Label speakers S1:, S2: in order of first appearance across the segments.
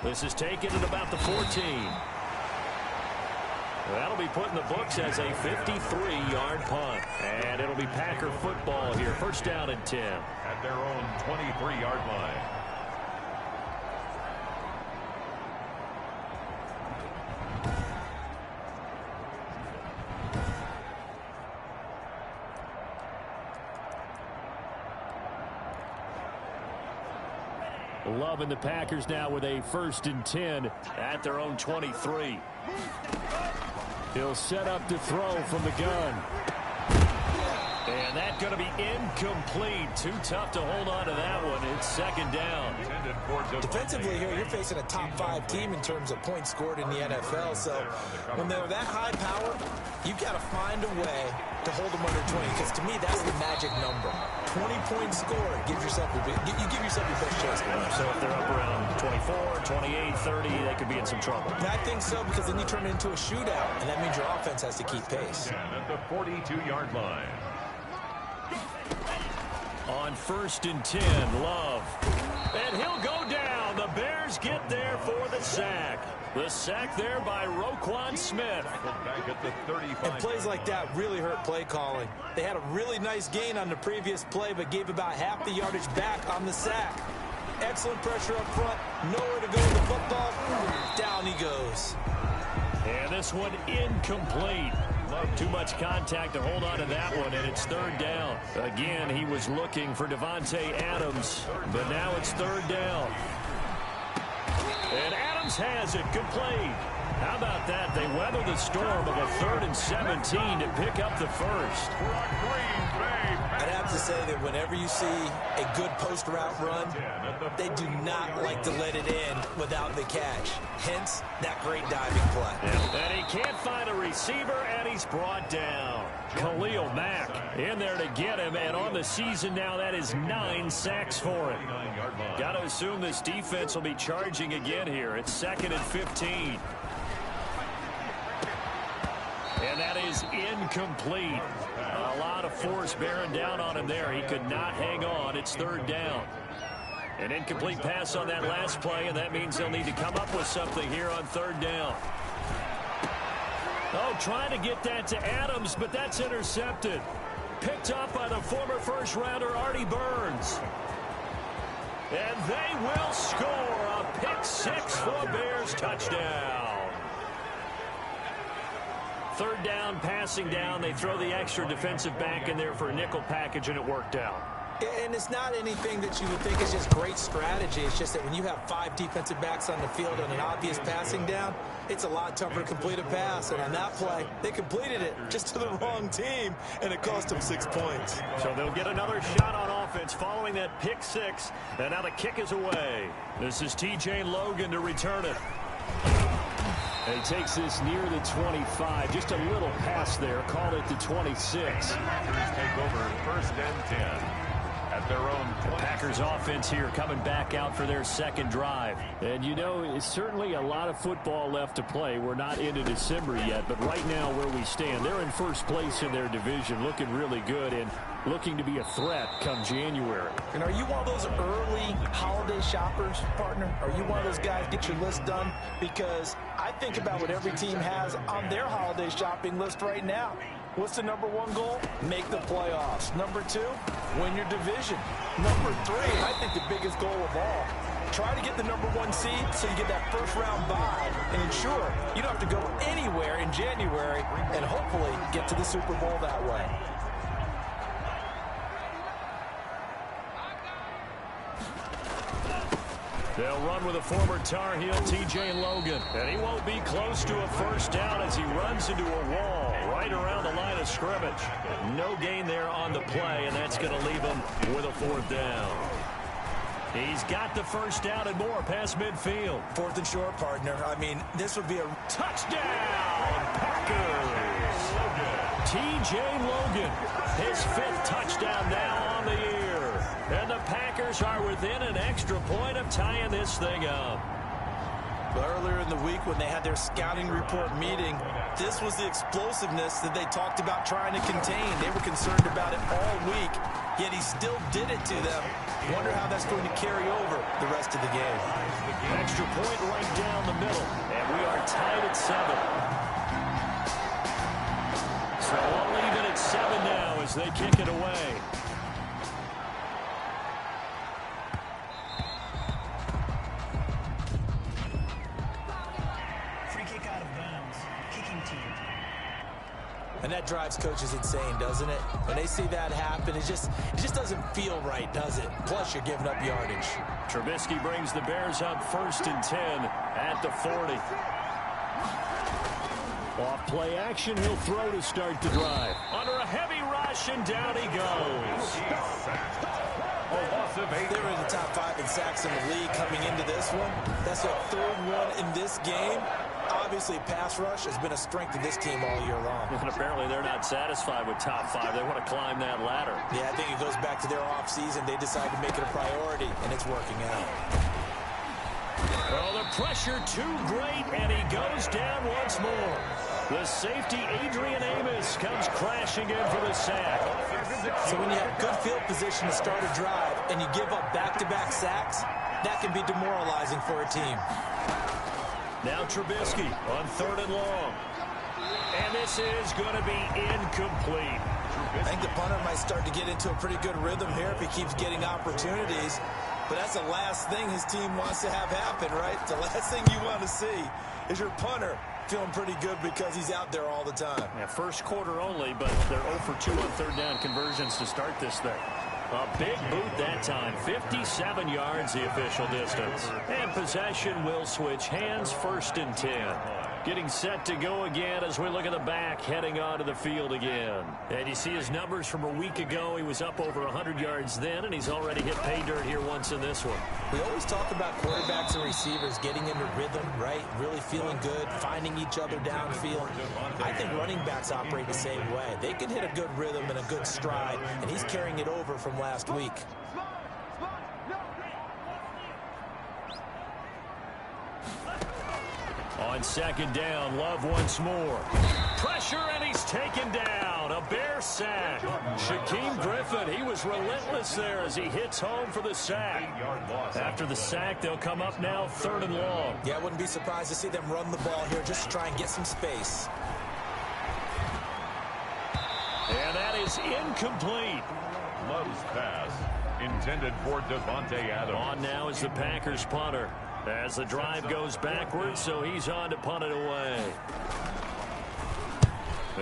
S1: This is taken at about the 14. That'll be put in the books as a 53-yard punt. And it'll be Packer football here. First down and 10.
S2: At their own 23-yard line.
S1: Loving the Packers now with a 1st and 10 at their own 23. He'll set up to throw from the gun. And that's going to be incomplete. Too tough to hold on to that one. It's 2nd down.
S3: Defensively here, you're facing a top 5 team in terms of points scored in the NFL. So when they're that high power, you've got to find a way to hold them under 20. Because to me, that's the magic number. 20 points scored. Give yourself your best chance to win.
S1: So if they're up around 24, 28, 30, they could be in some trouble.
S3: I think so, because then you turn it into a shootout, and that means your offense has to keep pace.
S2: At the 42-yard line.
S1: On 1st and 10, Love. And he'll go down. The Bears get there for the sack. The sack there by Roquan Smith.
S2: Back at the 35.
S3: And plays like that really hurt play calling. They had a really nice gain on the previous play, but gave about half the yardage back on the sack. Excellent pressure up front. Nowhere to go with the football. Down he goes.
S1: And this one incomplete. Too much contact to hold on to that one, and it's 3rd down. Again, he was looking for Devontae Adams, but now it's 3rd down. And Adams has it complete. How about that? They weather the storm of a 3rd and 17 to pick up the first.
S3: I'd have to say that whenever you see a good post route run, they do not like to let it in without the catch. Hence, that great diving play.
S1: Yeah. And he can't find a receiver, and he's brought down. Khalil Mack in there to get him, and on the season now, that is 9 sacks for him. Got to assume this defense will be charging again here. It's 2nd and 15. And that is incomplete. A lot of force bearing down on him there. He could not hang on. It's 3rd down. An incomplete pass on that last play, and that means they'll need to come up with something here on 3rd down. Oh, trying to get that to Adams, but that's intercepted. Picked up by the former first-rounder Artie Burns. And they will score a pick-6 for a Bears touchdown. 3rd down, passing down. They throw the extra defensive back in there for a nickel package, and it worked out.
S3: And it's not anything that you would think is just great strategy. It's just that when you have 5 defensive backs on the field on an obvious passing down, it's a lot tougher to complete a pass. And on that play, they completed it just to the wrong team, and it cost them 6 points.
S1: So they'll get another shot on offense following that pick-6, and now the kick is away. This is T.J. Logan to return it. And he takes this near the 25. Just a little pass there. Call it the 26.
S2: Packers take over 1st and 10. At their own 20.
S1: Packers offense here coming back out for their 2nd drive. And, you know, it's certainly a lot of football left to play. We're not into December yet, but right now where we stand, they're in 1st place in their division, looking really good and looking to be a threat come January.
S3: And are you one of those early holiday shoppers, partner? Are you one of those guys get your list done? Because I think about what every team has on their holiday shopping list right now. What's the number 1 goal? Make the playoffs. Number 2, win your division. Number 3, I think the biggest goal of all, try to get the number 1 seed so you get that first-round bye and ensure you don't have to go anywhere in January and hopefully get to the Super Bowl that way.
S1: They'll run with a former Tar Heel, T.J. Logan. And he won't be close to a first down as he runs into a wall right around the line of scrimmage. No gain there on the play, and that's going to leave him with a 4th down. He's got the first down and more past midfield.
S3: 4th and short, partner. I mean, this would be a
S1: touchdown, Packers. T.J. Logan, his 5th touchdown now on the year. And the Packers are within an extra point of tying this thing up.
S3: Well, earlier in the week when they had their scouting report meeting, this was the explosiveness that they talked about trying to contain. They were concerned about it all week, yet he still did it to them. Wonder how that's going to carry over the rest of the game.
S1: Extra point right down the middle, and we are tied at 7. So all even at 7 now as they kick it away.
S3: And that drives coaches insane, doesn't it? When they see that happen, it just doesn't feel right, does it? Plus, you're giving up yardage.
S1: Trubisky brings the Bears up 1st and 10 at the 40. Off play action, he'll throw to start the drive. Under a heavy rush, and down he goes.
S3: They were in the top 5 in sacks in the league coming into this one. That's their 3rd one in this game. Obviously, pass rush has been a strength of this team all year long.
S1: And apparently they're not satisfied with top 5. They want to climb that ladder.
S3: Yeah, I think it goes back to their offseason. They decided to make it a priority, and it's working out.
S1: Well, the pressure too great, and he goes down once more. The safety, Adrian Amos, comes crashing in for the sack.
S3: So when you have good field position to start a drive and you give up back-to-back sacks, that can be demoralizing for a team.
S1: Now Trubisky on 3rd and long. And this is going to be incomplete.
S3: I think the punter might start to get into a pretty good rhythm here if he keeps getting opportunities. But that's the last thing his team wants to have happen, right? The last thing you want to see is your punter feeling pretty good because he's out there all the time.
S1: Yeah, first quarter only, but they're 0 for 2 on 3rd down conversions to start this thing. A big boot that time. 57 yards the official distance. And possession will switch hands. 1st and 10. Getting set to go again as we look at the back heading onto the field again. And you see his numbers from a week ago. He was up over 100 yards then, and he's already hit pay dirt here once in this one.
S3: We always talk about quarterbacks and receivers getting into rhythm, right? Really feeling good, finding each other downfield. I think running backs operate the same way. They can hit a good rhythm and a good stride, and he's carrying it over from last week.
S1: On 2nd down, Love once more. Pressure, and he's taken down. A Bear sack. Shaquem Griffin, he was relentless there as he hits home for the sack. After the sack, they'll come up now 3rd and long.
S3: Yeah, I wouldn't be surprised to see them run the ball here just to try and get some space.
S1: And that is incomplete.
S2: Love's pass intended for Davante Adams.
S1: On now is the Packers punter. As the drive goes backwards, so he's on to punt it away.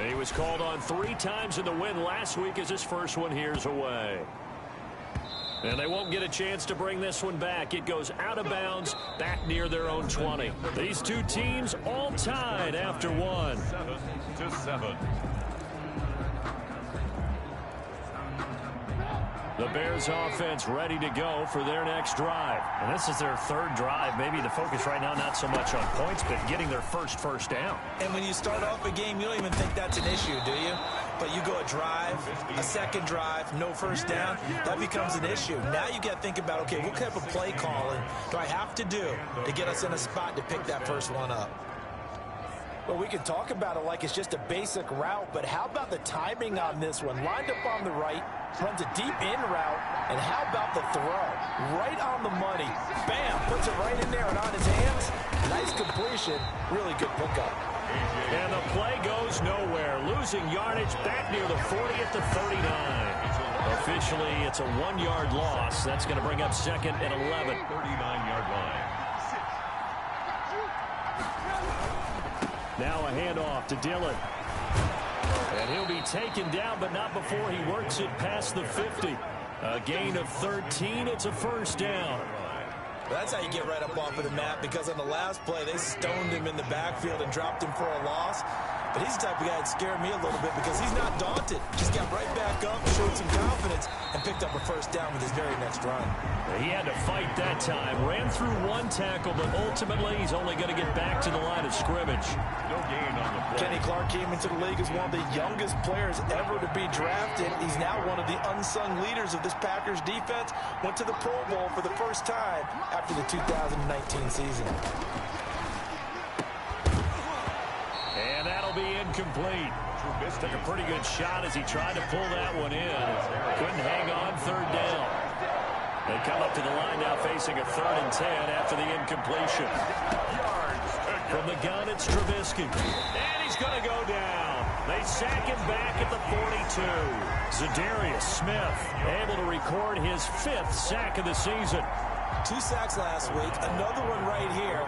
S1: He was called on 3 times in the win last week as his first one here's away. And they won't get a chance to bring this one back. It goes out of bounds back near their own 20. These two teams all tied after 1.
S2: 7-7.
S1: The Bears offense ready to go for their next drive. And this is their 3rd drive. Maybe the focus right now not so much on points, but getting their first down.
S3: And when you start off a game, you don't even think that's an issue, do you? But you go a drive, a 2nd drive, no first down, that becomes an issue. Now you got to think about, okay, what type of play calling do I have to do to get us in a spot to pick that first one up? Well, we can talk about it like it's just a basic route, but how about the timing on this one? Lined up on the right, runs a deep in route, and how about the throw? Right on the money. Bam, puts it right in there and on his hands. Nice completion, really good pickup.
S1: And the play goes nowhere. Losing yardage back near the 40 at the 39. Officially, it's a 1-yard loss. That's going to bring up 2nd and 11.
S2: 39-yard line.
S1: Now a handoff to Dillon. And he'll be taken down, but not before he works it past the 50. A gain of 13. It's a 1st down.
S3: That's how you get right up off of the map, because on the last play, they stoned him in the backfield and dropped him for a loss. But he's the type of guy that scared me a little bit because he's not daunted. Just got right back up, showed some confidence, and picked up a 1st down with his very next run.
S1: He had to fight that time. Ran through 1 tackle, but ultimately he's only going to get back to the line of scrimmage.
S2: No gain on the play.
S3: Kenny Clark came into the league as one of the youngest players ever to be drafted. He's now one of the unsung leaders of this Packers defense. Went to the Pro Bowl for the first time after the 2019 season.
S1: incomplete. Took a pretty good shot as he tried to pull that one in. Couldn't hang on. Third down. They come up to the line now facing a 3rd and 10 after the incompletion. From the gun, it's Trubisky. And he's going to go down. They sack him back at the 42. Za'Darius Smith able to record his 5th sack of the season.
S3: 2 sacks last week, another one right here.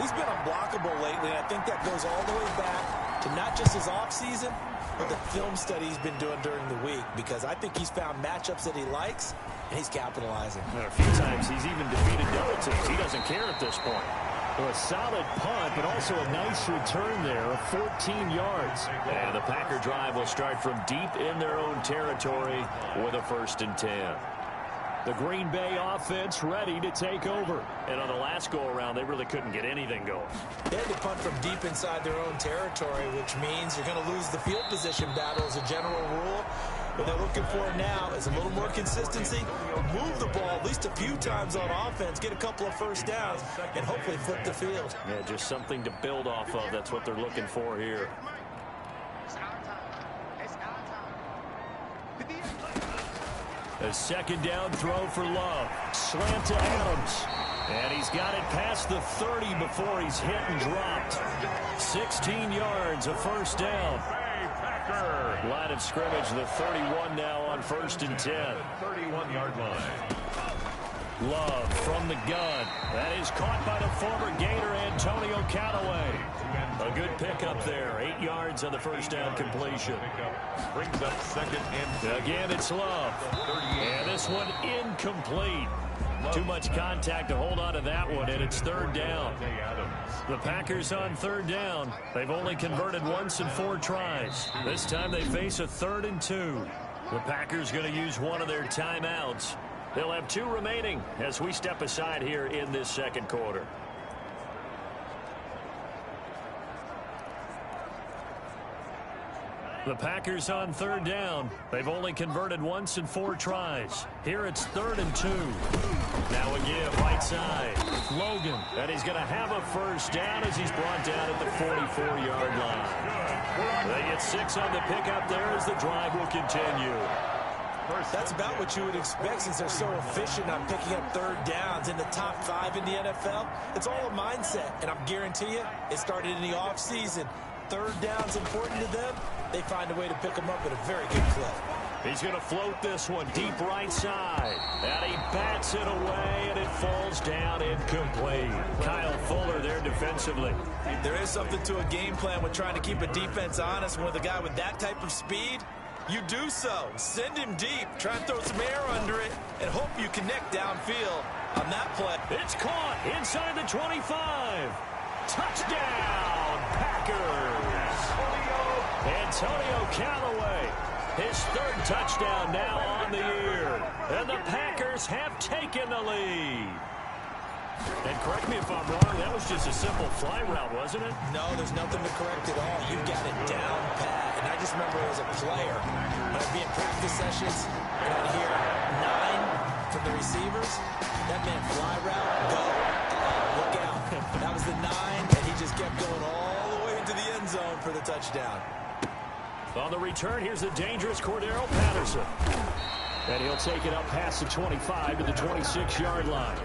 S3: He's been unblockable lately, and I think that goes all the way back to not just his offseason, but the film study he's been doing during the week, because I think he's found matchups that he likes, and he's capitalizing.
S1: A few times he's even defeated double teams. He doesn't care at this point. Well, a solid punt, but also a nice return there of 14 yards. And the Packer drive will start from deep in their own territory with a 1st and 10. The Green Bay offense ready to take over. And on the last go-around, they really couldn't get anything going.
S3: They had to punt from deep inside their own territory, which means you're going to lose the field position battle as a general rule. What they're looking for now is a little more consistency, move the ball at least a few times on offense, get a couple of 1st downs, and hopefully flip the field.
S1: Yeah, just something to build off of. That's what they're looking for here. A 2nd down throw for Love. Slant to Adams. And he's got it past the 30 before he's hit and dropped. 16 yards, a 1st down. Line of scrimmage, the 31 now on 1st and 10.
S2: 31-yard line.
S1: Love from the gun. That is caught by the former Gator Antonio Callaway. A good pickup there. 8 yards on the 1st down completion.
S2: Brings up 2nd and 10.
S1: Again, it's Love. And this one incomplete. Too much contact to hold on to that one, and it's 3rd down. The Packers on 3rd down. They've only converted once in 4 tries. This time they face a 3rd and 2. The Packers going to use one of their timeouts. They'll have 2 remaining as we step aside here in this 2nd quarter. The Packers on 3rd down. They've only converted once in 4 tries. Here it's 3rd and 2. Now a give right side. Logan. And he's going to have a 1st down as he's brought down at the 44-yard line. They get 6 on the pickup there as the drive will continue.
S3: That's about what you would expect since they're so efficient on picking up 3rd downs in the top 5 in the NFL. It's all a mindset, and I'm guarantee you it started in the offseason. 3rd down's important to them. They find a way to pick them up at a very good clip.
S1: He's going to float this one deep right side. And he bats it away, and it falls down incomplete. Kyle Fuller there defensively.
S3: There is something to a game plan with trying to keep a defense honest. With a guy with that type of speed, you do so. Send him deep. Try and throw some air under it, and hope you connect downfield on that play.
S1: It's caught inside the 25. Touchdown, Packers. Antonio Callaway, his 3rd touchdown now on the year. And the Packers have taken the lead. And correct me if I'm wrong, that was just a simple fly route, wasn't it?
S3: No, there's nothing to correct at all. You've got it down pat. And I just remember as a player, when I'd be in practice sessions, and I'd hear 9 from the receivers. That meant fly route, go, look out. That was the 9, and he just kept going all the way into the end zone for the touchdown.
S1: On the return, here's the dangerous Cordero Patterson. And he'll take it up past the 25 to the 26-yard line.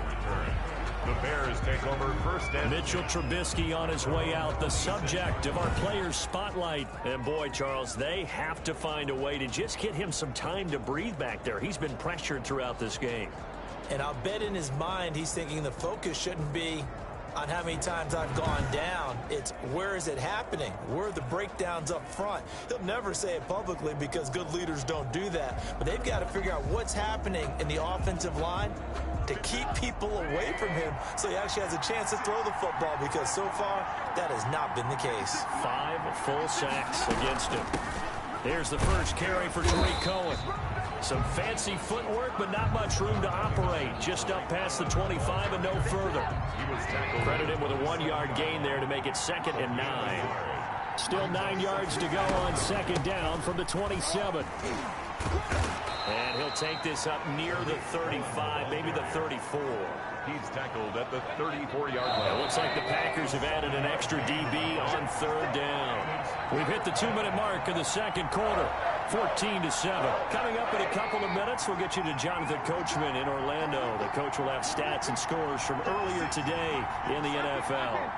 S2: The Bears take over 1st and
S1: Mitchell Trubisky on his way out, the subject of our players' spotlight. And boy, Charles, they have to find a way to just get him some time to breathe back there. He's been pressured throughout this game.
S3: And I'll bet in his mind he's thinking the focus shouldn't be on how many times I've gone down. It's where is it happening? Where are the breakdowns up front? He'll never say it publicly because good leaders don't do that. But they've got to figure out what's happening in the offensive line to keep people away from him so he actually has a chance to throw the football, because so far that has not been the case.
S1: 5 full sacks against him. Here's the first carry for Tariq Cohen. Some fancy footwork, but not much room to operate. Just up past the 25 and no further. Credit him with a 1-yard gain there to make it 2nd and 9. Still 9 yards to go on 2nd down from the 27. And he'll take this up near the 35, maybe the 34.
S2: He's tackled at the 34-yard line.
S1: It looks like the Packers have added an extra DB on third down. We've hit the 2-minute mark in the second quarter, 14-7. Coming up in a couple of minutes, we'll get you to Jonathan Coachman in Orlando. The coach will have stats and scores from earlier today in the NFL.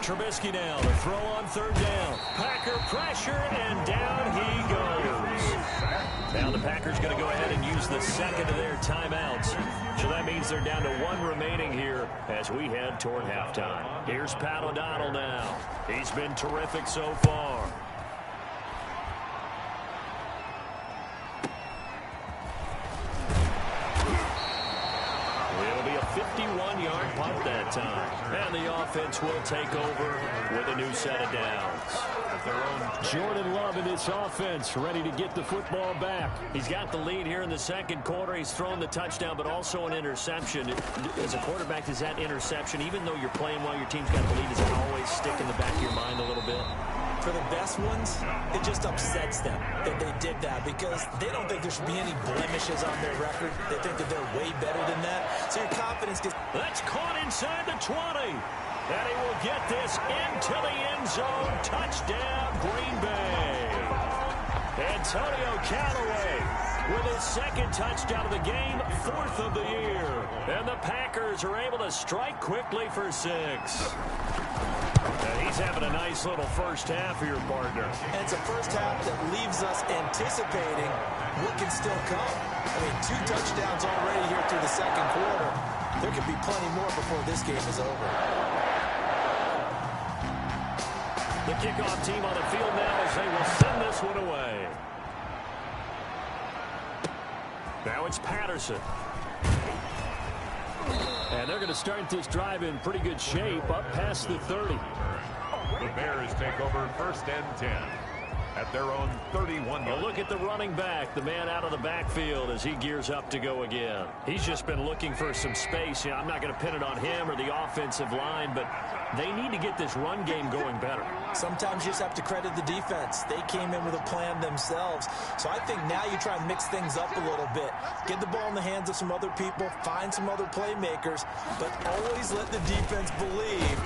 S1: Trubisky now to throw on third down. Packer pressure, and down he goes. Now the Packers going to go ahead and use the second of their timeouts. So that means they're down to one remaining here as we head toward halftime. Here's Pat O'Donnell now. He's been terrific so far. It'll be a 51-yard punt that time. And the offense will take over with a new set of downs. Jordan Love in this offense, ready to get the football back. He's got the lead here in the second quarter. He's thrown the touchdown, but also an interception. As a quarterback, does that interception, even though you're playing while your team's got the lead, does it always stick in the back of your mind a little bit?
S3: For the best ones, it just upsets them that they did that because they don't think there should be any blemishes on their record. They think that they're way better than that. So your confidence gets...
S1: That's caught inside the 20. And he will get this into the end zone. Touchdown, Green Bay. Antonio Callaway with his second touchdown of the game, fourth of the year. And the Packers are able to strike quickly for 6. And he's having a nice little first half here, partner.
S3: And it's a first half that leaves us anticipating what can still come. I mean, 2 touchdowns already here through the second quarter. There could be plenty more before this game is over.
S1: The kickoff team on the field now as they will send this one away. Now it's Patterson. And they're going to start this drive in pretty good shape up past the 30.
S2: The Bears take over first and 10 at their own 31.
S1: Well, look at the running back, the man out of the backfield as he gears up to go again. He's just been looking for some space. You know, I'm not going to pin it on him or the offensive line, but they need to get this run game going better.
S3: Sometimes you just have to credit the defense. They came in with a plan themselves. So I think now you try and mix things up a little bit. Get the ball in the hands of some other people, find some other playmakers, but always let the defense believe.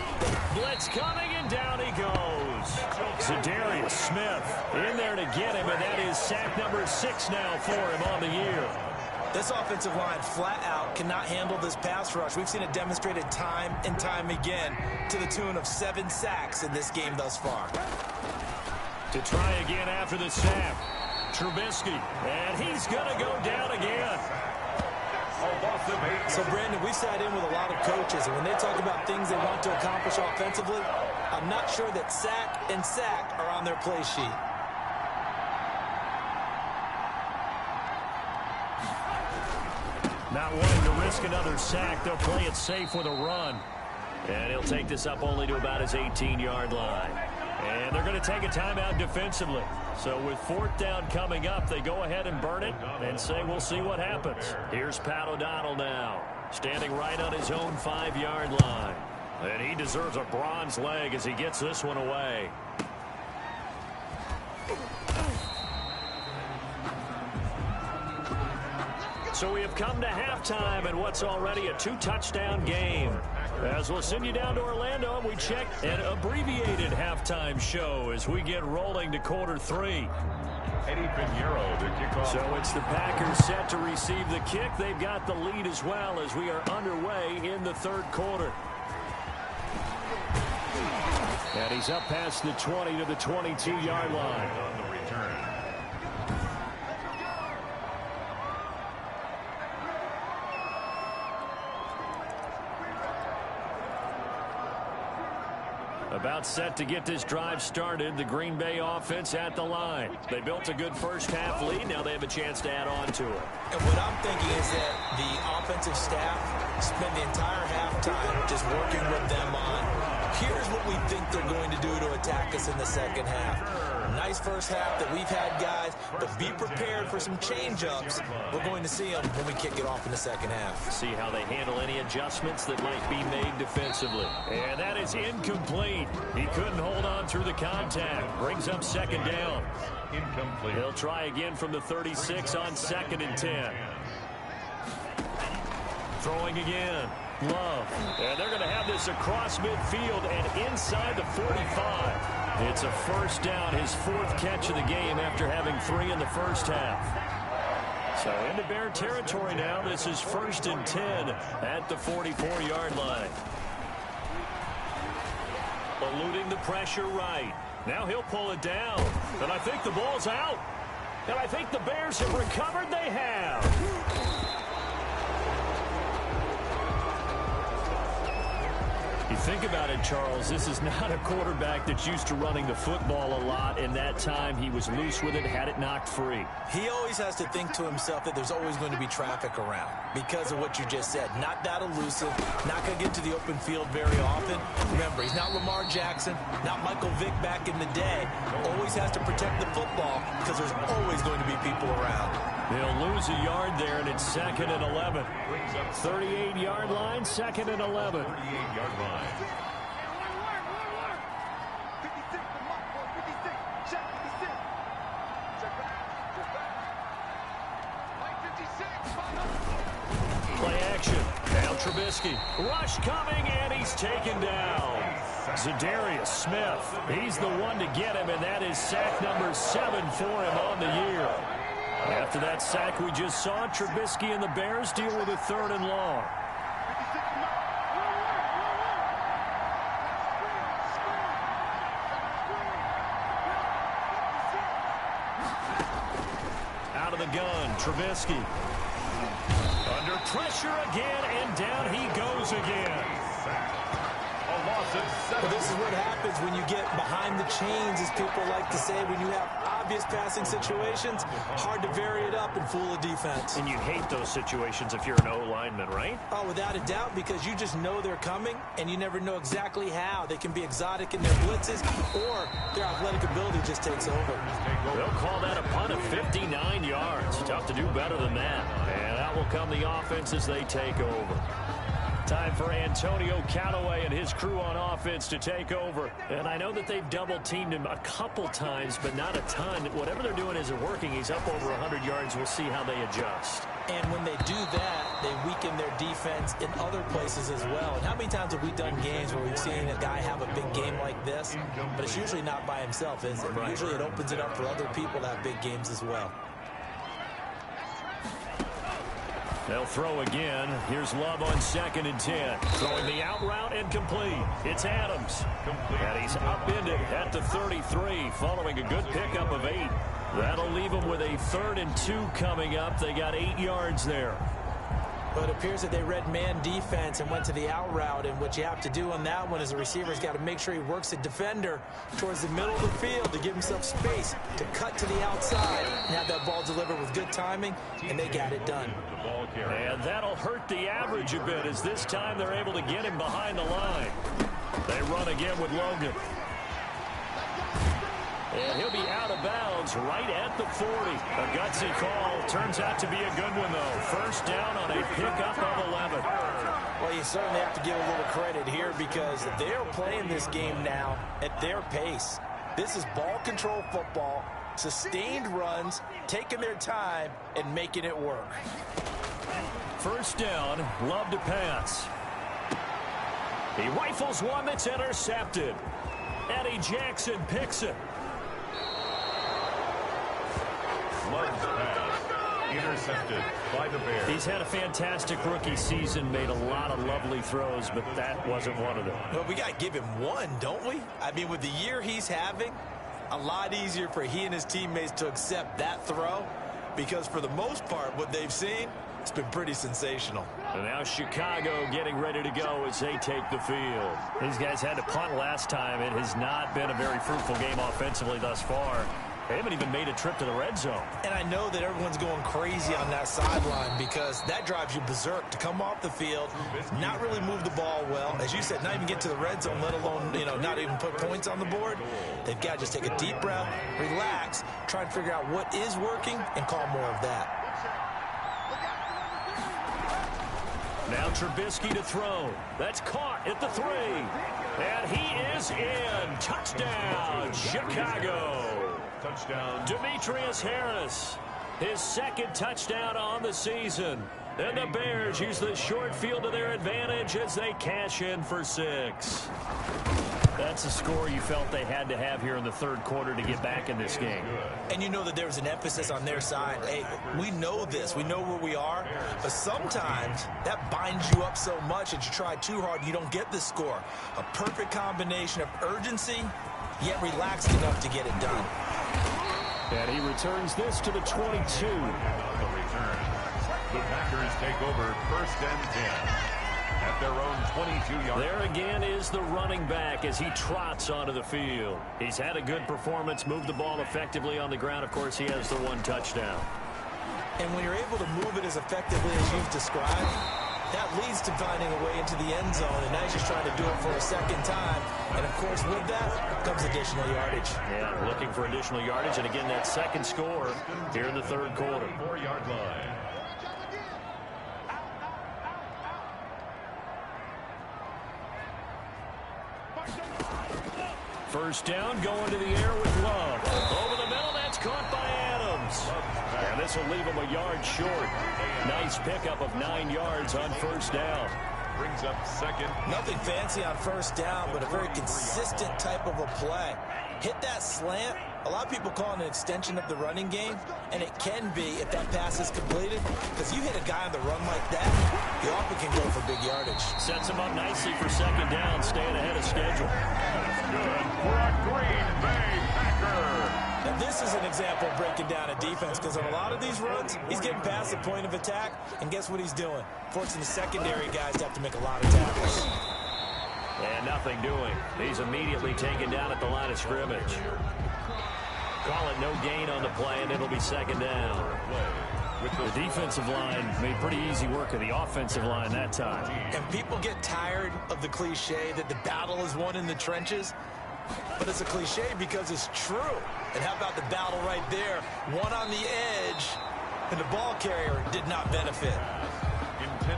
S1: Blitz coming, and down he goes. Zadarius Smith in there to get him, and that is sack number 6 now for him on the year.
S3: This offensive line flat out cannot handle this pass rush. We've seen it demonstrated time and time again to the tune of 7 sacks in this game thus far.
S1: To try again after the sack, Trubisky, and he's going to go down again.
S3: So, Brandon, we sat in with a lot of coaches, and when they talk about things they want to accomplish offensively, I'm not sure that sack and sack are on their play sheet.
S1: Not wanting to risk another sack, they'll play it safe with a run. And he'll take this up only to about his 18-yard line. And they're going to take a timeout defensively. So with 4th down coming up, they go ahead and burn it and say we'll see what happens. Here's Pat O'Donnell now, standing right on his own 5-yard line. And he deserves a bronze leg as he gets this one away. So we have come to halftime in what's already a 2-touchdown game. As we'll send you down to Orlando, and we check an abbreviated halftime show as we get rolling to quarter 3.
S2: Eddie Pinheiro to kick off.
S1: So it's the Packers set to receive the kick. They've got the lead as well as we are underway in the third quarter. And he's up past the 20 to the 22-yard line.
S2: On the return.
S1: About set to get this drive started. The Green Bay offense at the line. They built a good first half lead. Now they have a chance to add on to it.
S3: And what I'm thinking is that the offensive staff spend the entire halftime just working with them on, here's what we think they're going to do to attack us in the second half. Nice first half that we've had, guys. but be prepared for some change-ups. We're going to see them when we kick it off in the second half.
S1: See how they handle any adjustments that might be made defensively. And that is incomplete. He couldn't hold on through the contact. Brings up second down.
S2: Incomplete.
S1: He'll try again from the 36 on 2nd and 10. Throwing again. Love. And they're going to have this across midfield and inside the 45. It's a first down, his 4th catch of the game after having 3 in the first half. So into Bear territory now. This is 1st and 10 at the 44-yard line. Eluding the pressure right. Now he'll pull it down. And I think the ball's out. And I think the Bears have recovered. They have. You think about it, Charles, this is not a quarterback that's used to running the football a lot. In that time, he was loose with it, had it knocked free.
S3: He always has to think to himself that there's always going to be traffic around because of what you just said. Not that elusive, not going to get to the open field very often. Remember, he's not Lamar Jackson, not Michael Vick back in the day. Always has to protect the football because there's always going to be people around.
S1: They'll lose a yard there, and it's 2nd and 11. 38-yard line, 2nd and 11.
S2: 38-yard line.
S1: Play action. Now Trubisky. Rush coming, and he's taken down. Zadarius Smith. He's the one to get him, and that is sack number 7 for him on the year. After that sack we just saw, Trubisky and the Bears deal with a 3rd and long. Out of the gun, Trubisky. Under pressure again, and down he goes again.
S3: Well, this is what happens when you get behind the chains, as people like to say. When you have obvious passing situations, hard to vary it up and fool a defense.
S1: And you hate those situations if you're an O-lineman, right?
S3: Oh, without a doubt, because you just know they're coming, and you never know exactly how. They can be exotic in their blitzes, or their athletic ability just takes over.
S1: They'll call that a punt of 59 yards. Tough to do better than that. And out will come the offense as they take over. Time for Antonio Callaway and his crew on offense to take over. And I know that they've double-teamed him a couple times, but not a ton. Whatever they're doing isn't working. He's up over 100 yards. We'll see how they adjust.
S3: And when they do that, they weaken their defense in other places as well. And how many times have we done games where we've seen a guy have a big game like this? But it's usually not by himself, is it? Usually it opens it up for other people to have big games as well.
S1: They'll throw again. Here's Love on 2nd and 10. Throwing the out route and complete. It's Adams. And he's upended at the 33 following a good pickup of 8. That'll leave them with a 3rd and 2 coming up. They got 8 yards there.
S3: But it appears that they read man defense and went to the out route. And what you have to do on that one is the receiver's got to make sure he works the defender towards the middle of the field to give himself space to cut to the outside and have that ball delivered with good timing, and they got it done.
S1: And that'll hurt the average a bit as this time they're able to get him behind the line. They run again with Logan. And he'll be out of bounds right at the 40. A gutsy call. Turns out to be a good one, though. First down on a pickup of 11.
S3: Well, you certainly have to give a little credit here because they're playing this game now at their pace. This is ball control football, sustained runs, taking their time, and making it work.
S1: First down, Love to pass. He rifles one that's intercepted. Eddie Jackson picks it.
S2: Love's pass intercepted by the Bears.
S1: He's had a fantastic rookie season, made a lot of lovely throws, but that wasn't one of them.
S3: Well, we got to give him one, don't we? I mean, with the year he's having, a lot easier for he and his teammates to accept that throw because for the most part, what they've seen, it's been pretty sensational.
S1: And now Chicago getting ready to go as they take the field. These guys had to punt last time. It has not been a very fruitful game offensively thus far. They haven't even made a trip to the red zone.
S3: And I know that everyone's going crazy on that sideline because that drives you berserk to come off the field, not really move the ball well. As you said, not even get to the red zone, let alone, not even put points on the board. They've got to just take a deep breath, relax, try and figure out what is working, and call more of that.
S1: Now Trubisky to throw. That's caught at the 3. And he is in. Touchdown, Chicago.
S2: Touchdown.
S1: Demetrius Harris, his second touchdown on the season. And the Bears use the short field to their advantage as they cash in for 6. That's a score you felt they had to have here in the third quarter to get back in this game.
S3: And you know that there was an emphasis on their side. Hey, we know this. We know where we are. But sometimes that binds you up so much that you try too hard and you don't get the score. A perfect combination of urgency, yet relaxed enough to get it done.
S1: And he returns this to the 22.
S2: On the return, the Packers take over 1st and 10. At their own 22-yard.
S1: There again is the running back as he trots onto the field. He's had a good performance, moved the ball effectively on the ground. Of course, he has the 1 touchdown.
S3: And when you're able to move it as effectively as you've described, that leads to finding a way into the end zone, and now he's just trying to do it for a second time. And, of course, with that comes additional yardage.
S1: Yeah, looking for additional yardage, and again, that second score here in the third quarter.
S2: 4-yard line.
S1: First down, going to the air with Love. Over the middle, that's caught by Adams. And this will leave him a yard short. Nice pickup of 9 yards on first down.
S2: Brings up second.
S3: Nothing fancy on first down, but a very consistent type of a play. Hit that slant. A lot of people call it an extension of the running game, and it can be if that pass is completed, because you hit a guy on the run like that, you often can go for big yardage.
S1: Sets him up nicely for second down, staying ahead of schedule.
S2: Good for a Green Bay Packer.
S3: Now this is an example of breaking down a defense, because on a lot of these runs, he's getting past the point of attack, and guess what he's doing? Forcing the secondary guys to have to make a lot of tackles.
S1: And nothing doing. He's immediately taken down at the line of scrimmage. Call it no gain on the play, and it'll be second down. The defensive line made pretty easy work of the offensive line that time.
S3: And people get tired of the cliche that the battle is won in the trenches, but it's a cliche because it's true. And how about the battle right there? One on the edge, and the ball carrier did not benefit.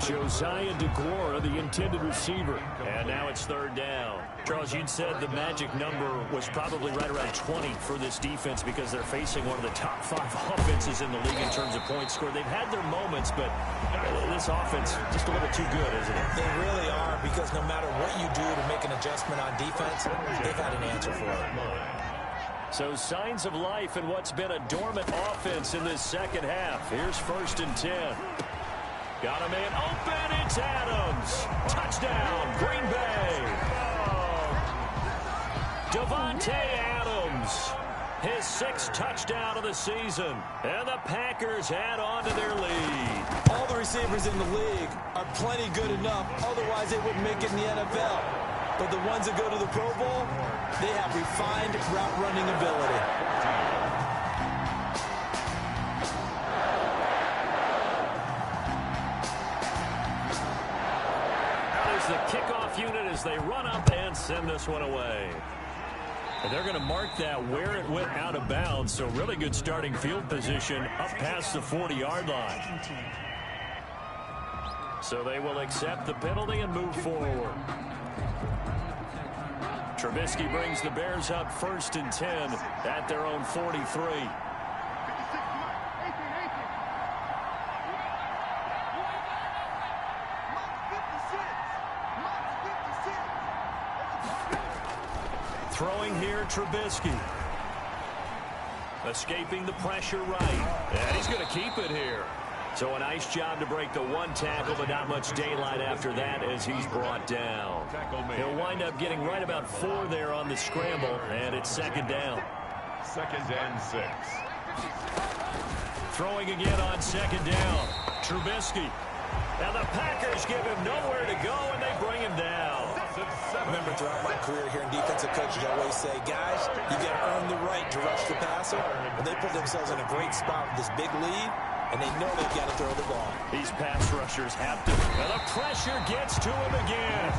S1: Josiah DeGuara, the intended receiver. And now it's third down. Charles, you'd said the magic number was probably right around 20 for this defense because they're facing one of the top 5 offenses in the league in terms of points scored. They've had their moments, but this offense just a little too good, isn't it?
S3: They really are, because no matter what you do to make an adjustment on defense, they've had an answer for it.
S1: So signs of life in what's been a dormant offense in this second half. Here's 1st and 10. Got a man open, it's Adams. Touchdown, Green Bay. Davante Adams, his 6th touchdown of the season. And the Packers add on to their lead.
S3: All the receivers in the league are plenty good enough, otherwise they wouldn't make it in the NFL. But the ones that go to the Pro Bowl, they have refined route running ability.
S1: The kickoff unit as they run up and send this one away. And they're going to mark that where it went out of bounds, so really good starting field position up past the 40-yard line. So they will accept the penalty and move forward. Trubisky brings the Bears up 1st and 10 at their own 43. Throwing here, Trubisky. Escaping the pressure right. And he's going to keep it here. So a nice job to break the 1 tackle, but not much daylight after that as he's brought down. He'll wind up getting right about 4 there on the scramble, and it's second down.
S2: 2nd and 6.
S1: Throwing again on second down. Trubisky. Now the Packers give him nowhere to go, and they bring him down.
S2: 7.
S3: Remember, throughout my career here in defensive coaches, I always say, guys, you got to earn the right to rush the passer. And they put themselves in a great spot with this big lead, and they know they've got to throw the ball.
S1: These pass rushers have to. And the pressure gets to him again.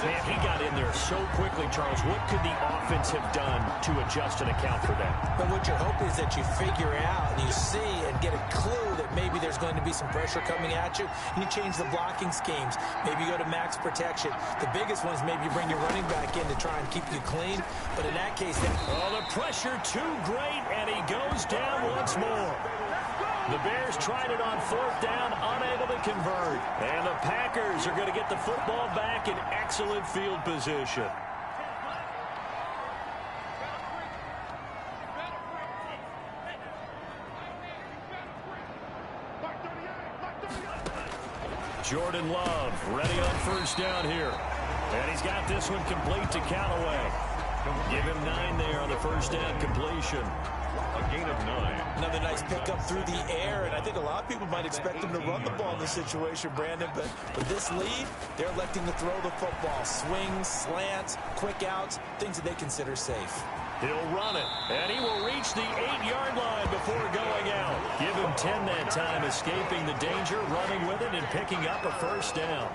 S1: Man, he got in there so quickly, Charles. What could the offense have done to adjust and account for that?
S3: But what you're hoping is that you figure out and you see and get a clue that maybe there's going to be some pressure coming at you. You change the blocking schemes. Maybe you go to max protection. The biggest one is maybe you bring your running back in to try and keep you clean. But in that case,
S1: the pressure too great, and he goes down once more. The Bears tried it on 4th down, unable to convert. And the Packers are going to get the football back in excellent field position. Jordan Love ready on 1st down here. And he's got this one complete to Callaway. Give him 9 there on the 1st down completion.
S2: A gain of 9.
S3: Another nice pickup through the air, and I think a lot of people might expect him to run the ball in this situation, Brandon, but with this lead, they're electing to throw the football. Swings, slants, quick outs, things that they consider safe.
S1: He'll run it, and he will reach the 8-yard line before going out. Give him 10 that time, escaping the danger, running with it, and picking up a 1st down.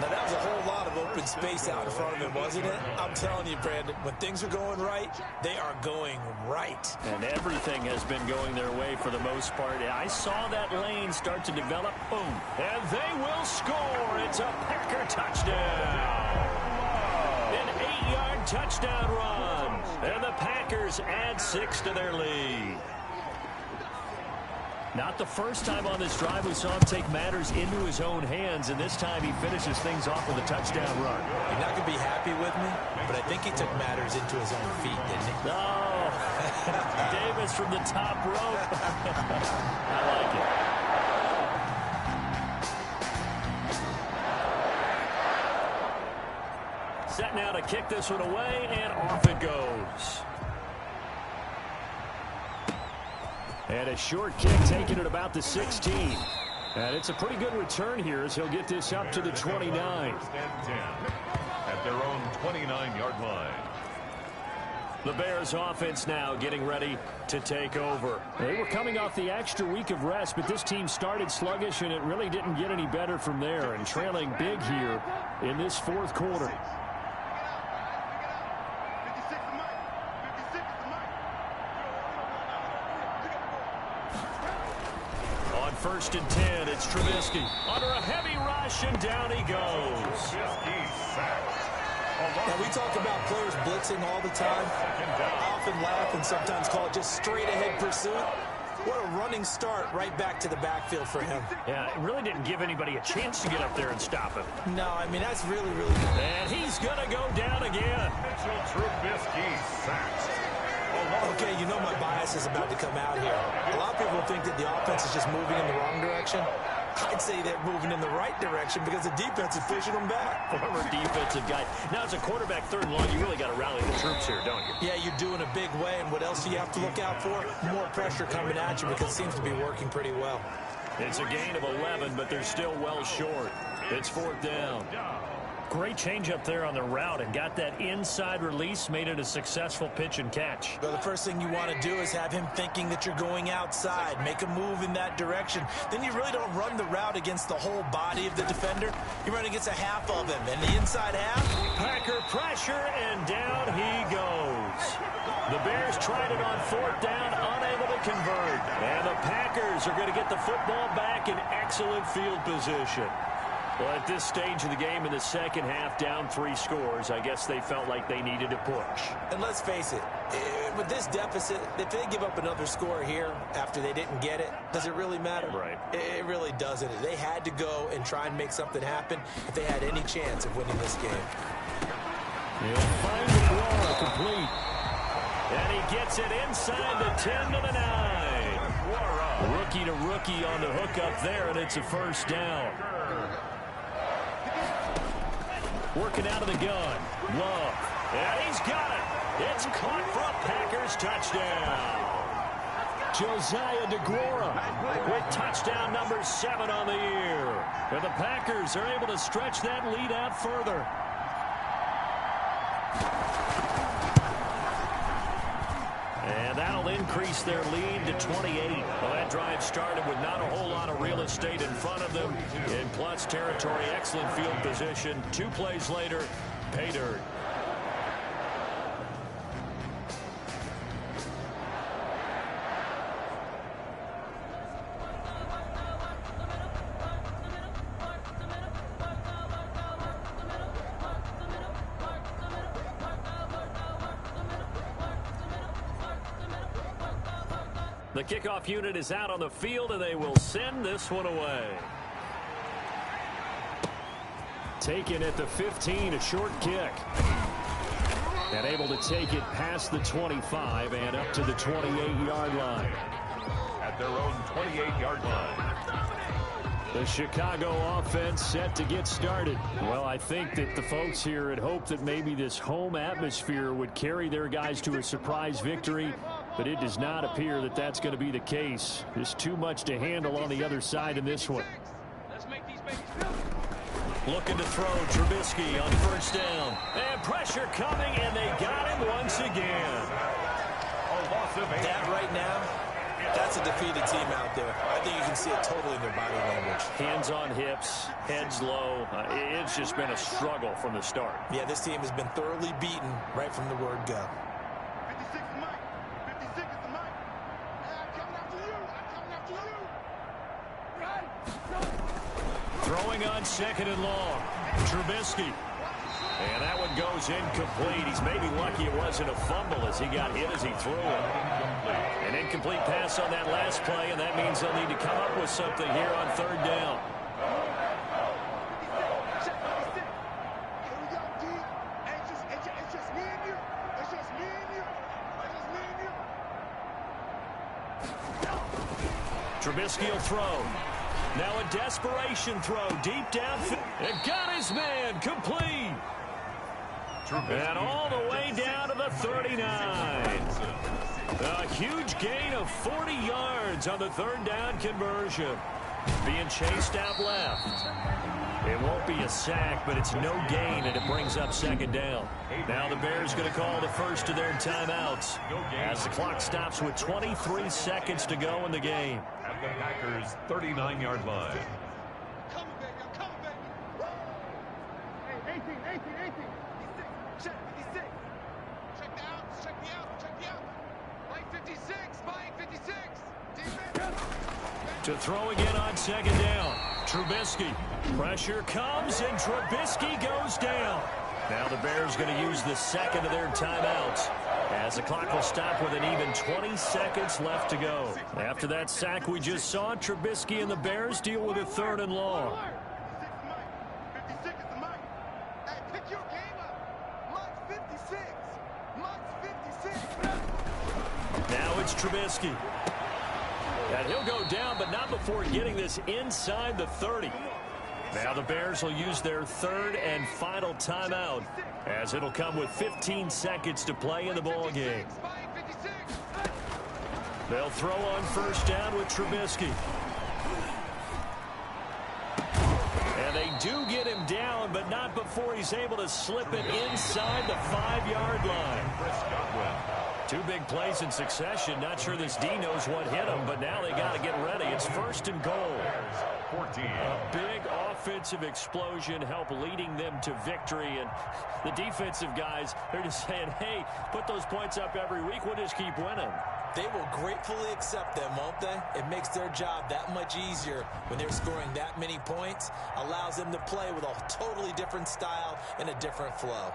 S3: Now, that was a whole lot of open space out in front of him, wasn't it? I'm telling you, Brandon, when things are going right, they are going right.
S1: And everything has been going their way for the most part. I saw that lane start to develop. Boom. And they will score. It's a Packer touchdown. An 8-yard touchdown run. And the Packers add 6 to their lead. Not the first time on this drive we saw him take matters into his own hands, and this time he finishes things off with a touchdown run.
S3: You're not going to be happy with me, but I think he took matters into his own feet, didn't he?
S1: Oh, Davis from the top rope. I like it. Set now to kick this one away, and off it goes. And a short kick taken at about the 16. And it's a pretty good return here as he'll get this up to the 29.
S2: 1st and 10 at their own 29-yard line.
S1: The Bears offense now getting ready to take over. They were coming off the extra week of rest, but this team started sluggish, and it really didn't get any better from there, and trailing big here in this 4th quarter. On 1st and 10, it's Trubisky. Under a heavy rush, and down he goes.
S3: Now, we talk about players blitzing all the time. I often laugh and sometimes call it just straight-ahead pursuit. What a running start right back to the backfield for him.
S1: Yeah, it really didn't give anybody a chance to get up there and stop him.
S3: No, I mean, that's really, really good.
S1: And he's going to go down again.
S2: Trubisky sacked.
S3: Okay, you know my bias is about to come out here. A lot of people think that the offense is just moving in the wrong direction. I'd say they're moving in the right direction because the defense is pushing them back.
S1: Former defensive guy. Now, as a quarterback 3rd and long, you really got to rally the troops here, don't you?
S3: Yeah, you're doing a big way, and what else do you have to look out for? More pressure coming at you because it seems to be working pretty well.
S1: It's a gain of 11, but they're still well short. It's 4th down. Great change up there on the route and got that inside release, made it a successful pitch and catch.
S3: Well, the first thing you want to do is have him thinking that you're going outside. Make a move in that direction. Then you really don't run the route against the whole body of the defender. You run against a half of him. And the inside half?
S1: Packer pressure, and down he goes. The Bears tried it on 4th down, unable to convert. And the Packers are going to get the football back in excellent field position. Well, at this stage of the game in the second half, down 3 scores, I guess they felt like they needed to push.
S3: And let's face it, with this deficit, if they give up another score here after they didn't get it, does it really matter?
S1: Right.
S3: It really doesn't. They had to go and try and make something happen if they had any chance of winning this game.
S1: He'll find the ball complete. And he gets it inside the 10 to the 9. Rookie to rookie on the hook up there, and it's a 1st down. Working out of the gun. Love. And he's got it. It's caught for a Packers touchdown. Josiah DeGuara with touchdown number 7 on the year. And the Packers are able to stretch that lead out further. And that'll increase their lead to 28. Well, that drive started with not a whole lot of real estate in front of them. In plus territory, excellent field position. 2 plays later, pay dirt. The kickoff unit is out on the field, and they will send this one away. Taken at the 15, a short kick. And able to take it past the 25 and up to the 28-yard line.
S2: At their own 28-yard line.
S1: The Chicago offense set to get started. Well, I think that the folks here had hoped that maybe this home atmosphere would carry their guys to a surprise victory, but it does not appear that that's going to be the case. There's too much to handle on the other side in this one. Looking to throw, Trubisky on first down. And pressure coming, and they got him once again.
S3: That right now, that's a defeated team out there. I think you can see it totally in their body language.
S1: Hands on hips, heads low. It's just been a struggle from the start.
S3: Yeah, this team has been thoroughly beaten right from the word go.
S4: 56 is Mike. 56 is the Mike. I'm coming after you. I'm coming after you. Right.
S1: Throwing on second and long. Trubisky. And that one goes incomplete. He's maybe lucky it wasn't a fumble as he got hit as he threw it. An incomplete pass on that last play, and that means they'll need to come up with something here on third down. Trubisky will throw. Now a desperation throw deep down. And got his man complete. And all the way down to the 39. A huge gain of 40 yards on the third down conversion. Being chased out left. It won't be a sack, but it's no gain, and it brings up second down. Now the Bears going to call the first of their timeouts as the clock stops with 23 seconds to go in the game.
S2: At the Packers' 39-yard line.
S4: Coming, baby. I'm coming, baby. Hey, 18. Check 56. Check the outs. Check the outs. Check the outs. Mike 56. Mike 56. Defense.
S1: To throw again on second down. Trubisky. Pressure comes, and Trubisky goes down. Now the Bears going to use the second of their timeouts as the clock will stop with an even 20 seconds left to go. After that sack we just saw, Trubisky and the Bears deal with a third and long.
S4: 56 is the Mike. Hey, pick your game up. Mike's 56. Mike's 56.
S1: Now it's Trubisky. And he'll go down, but not before getting this inside the 30. Now the Bears will use their third and final timeout as it'll come with 15 seconds to play in the ball game. They'll throw on first down with Trubisky. And they do get him down, but not before he's able to slip it inside the 5-yard line. 2 big plays in succession. Not sure this D knows what hit him, but now they got to get ready. It's first and goal.
S2: 14.
S1: A big offensive explosion help leading them to victory. And the defensive guys, they're just saying, hey, put those points up every week. We'll just keep winning.
S3: They will gratefully accept them, won't they? It makes their job that much easier when they're scoring that many points. Allows them to play with a totally different style and a different flow.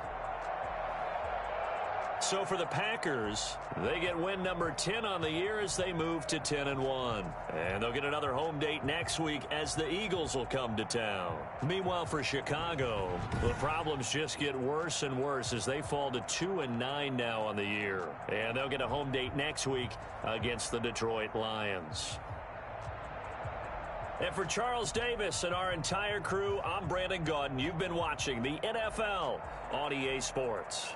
S1: So for the Packers, they get win number 10 on the year as they move to 10-1. And they'll get another home date next week as the Eagles will come to town. Meanwhile, for Chicago, the problems just get worse and worse as they fall to 2-9 now on the year. And they'll get a home date next week against the Detroit Lions. And for Charles Davis and our entire crew, I'm Brandon Gaudin. You've been watching the NFL on EA Sports.